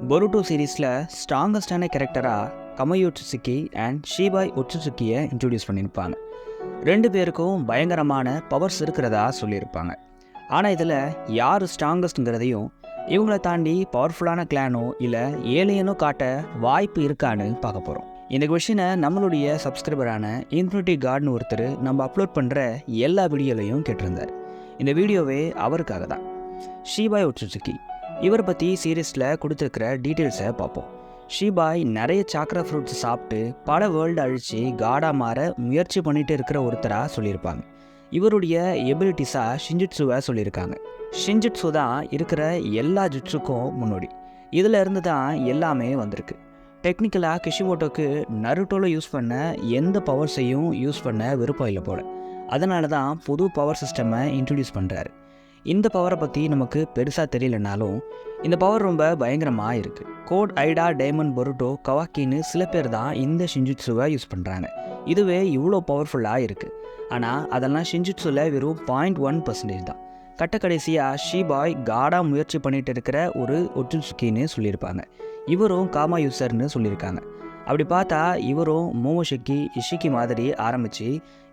பொருட்டோ சீரீஸில் ஸ்ட்ராங்கஸ்டான கேரக்டராக கமயோ ஒட்சுசுகி and ஷீபாய் ஒட்சுசுகியை introduce பண்ணியிருப்பாங்க. ரெண்டு பேருக்கும் பயங்கரமான பவர்ஸ் இருக்கிறதா சொல்லியிருப்பாங்க. ஆனால் இதில் யார் ஸ்ட்ராங்கஸ்ட்ங்கிறதையும் இவங்களை தாண்டி பவர்ஃபுல்லான கிளானோ இல்லை ஏலியனோ காட்ட வாய்ப்பு இருக்கான்னு பார்க்க போகிறோம். இந்த கொஷினை நம்மளுடைய சப்ஸ்கிரைபரான இன்ஃபினிட்டி கார்ட்னு ஒருத்தர் நம்ம அப்லோட் பண்ணுற எல்லா வீடியோலையும் கேட்டிருந்தார். இந்த வீடியோவே அவருக்காக தான். ஷீபாய் ஒட்சுசுகி இவரை பற்றி சீரீஸில் கொடுத்துருக்கிற டீட்டெயில்ஸை பார்ப்போம். ஷீபாய் நிறைய சாக்ரா ஃப்ரூட்ஸ் சாப்பிட்டு பல வேர்ல்டு அழித்து காடாக மாற முயற்சி பண்ணிட்டு இருக்கிற ஒருத்தராக சொல்லியிருப்பாங்க. இவருடைய எபிலிட்டிஸாக ஷிஞ்சுட்சுவை சொல்லியிருக்காங்க. ஷிஞ்சுட்சு தான் இருக்கிற எல்லா ஜுட்ஸுக்கும் முன்னோடி. இதில் இருந்து தான் எல்லாமே வந்திருக்கு. டெக்னிக்கலாக கிஷிமோட்டோக்கு நருட்டோவில் யூஸ் பண்ண எந்த பவர்ஸையும் யூஸ் பண்ண விருப்பம் இல்லை போல. அதனால தான் புது பவர் சிஸ்டமை இன்ட்ரடியூஸ் பண்ணுறாரு. இந்த பவரை பற்றி நமக்கு பெருசாக தெரியலனாலும் இந்த பவர் ரொம்ப பயங்கரமாக இருக்குது. கோட் ஐடா டைமண்ட் பொருட்டோ கவாக்கின்னு சில பேர் தான் இந்த ஷிஞ்சுட்சுவை யூஸ் பண்ணுறாங்க. இதுவே இவ்வளோ பவர்ஃபுல்லாக இருக்குது. ஆனால் அதெல்லாம் ஷிஞ்சுட்சுவில் வெறும் 0.1% தான். கடைசியாக ஷீபாய் காடாக முயற்சி பண்ணிட்டு இருக்கிற ஒரு ஒட்சுசுகின்னு சொல்லியிருப்பாங்க. இவரும் காமா யூசர்னு சொல்லியிருக்காங்க. அப்படி பார்த்தா இவரும் மோமோஷிக்கி இஷிக்கி மாதிரி ஆரம்பித்து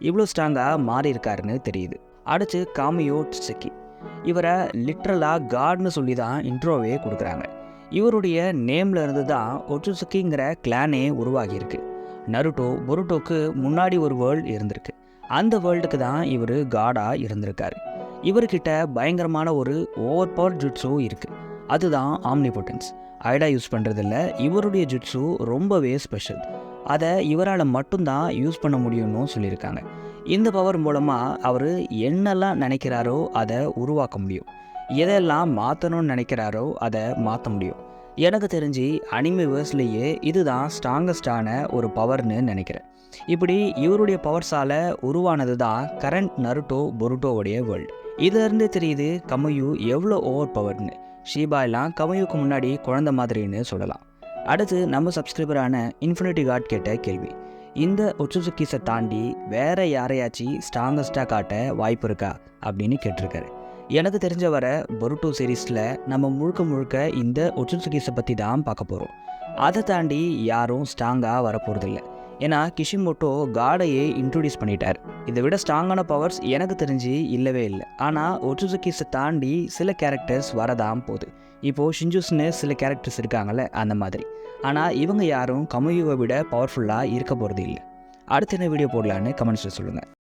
இவ்வளோ ஸ்ட்ராங்காக மாறி இருக்காருன்னு தெரியுது. அடுத்து காமியோ ஒட்சுசுகி. இவரை லிட்ரலாக காட்னு சொல்லி தான் இன்ட்ரோவே கொடுக்குறாங்க. இவருடைய நேமில் இருந்து தான் ஒட்சுசுகிங்கிற கிளானே உருவாகியிருக்கு. நருட்டோ பொருட்டோக்கு முன்னாடி ஒரு வேர்ல்டு இருந்திருக்கு. அந்த வேர்ல்டுக்கு தான் இவர் காடாக இருந்திருக்காரு. இவர்கிட்ட பயங்கரமான ஒரு ஓவர் பவர் ஜுட்ஸு இருக்குது. அதுதான் ஆம்னிபொட்டன்ஸ். ஐடா யூஸ் பண்ணுறதில்ல. இவருடைய ஜுட்ஸு ரொம்பவே ஸ்பெஷல். அதை இவரால் மட்டும்தான் யூஸ் பண்ண முடியும்னு சொல்லியிருக்காங்க. இந்த பவர் மூலமாக அவர் என்னெல்லாம் நினைக்கிறாரோ அதை உருவாக்க முடியும். எதெல்லாம் மாற்றணும்னு நினைக்கிறாரோ அதை மாற்ற முடியும். எனக்கு தெரிஞ்சு அனிமேவர்ஸ்லேயே இதுதான் ஸ்ட்ராங்கஸ்டான ஒரு பவர்னு நினைக்கிறேன். இப்படி இவருடைய பவர்ஸால் உருவானது தான் கரண்ட் நருட்டோ பொருட்டோவுடைய வேர்ல்டு. இதிலிருந்தே தெரியுது கமயு எவ்வளோ ஓவர் பவர்னு. ஷீபாயெல்லாம் கமயுக்கு முன்னாடி குழந்தை மாதிரின்னு சொல்லலாம். அடுத்து நம்ம சப்ஸ்கிரைபரான இன்ஃபினிட்டி கார்ட் கேட்ட கேள்வி, இந்த ஒட்சுசுகிஸை தாண்டி வேற யாரையாச்சும் ஸ்ட்ராங்கஸ்டாக காட்ட வாய்ப்பு இருக்கா அப்படின்னு கேட்டிருக்காரு. எனக்கு தெரிஞ்ச வர பொருட்டோ சீரீஸில் நம்ம முழுக்க இந்த ஒட்சுசுகிஸை பற்றி தான் பார்க்க போகிறோம். அதை தாண்டி யாரும் ஸ்ட்ராங்காக வரப்போகிறதில்ல. ஏன்னா கிஷிமோட்டோ காடையே இன்ட்ரடியூஸ் பண்ணிட்டார். இதை விட ஸ்ட்ராங்கான பவர்ஸ் எனக்கு தெரிஞ்சு இல்லவே இல்லை. ஆனால் ஒட்சுசுகிஸை தாண்டி சில கேரக்டர்ஸ் வரதான் போகுது. இப்போது ஷிஞ்சுஸ்னு சில கேரக்டர்ஸ் இருக்காங்கல்ல, அந்த மாதிரி. ஆனால் இவங்க யாரும் கமயுவை விட பவர்ஃபுல்லாக இருக்க போகிறது இல்லை. அடுத்த என்ன வீடியோ போடலான்னு கமெண்ட்ஸில் சொல்லுங்கள்.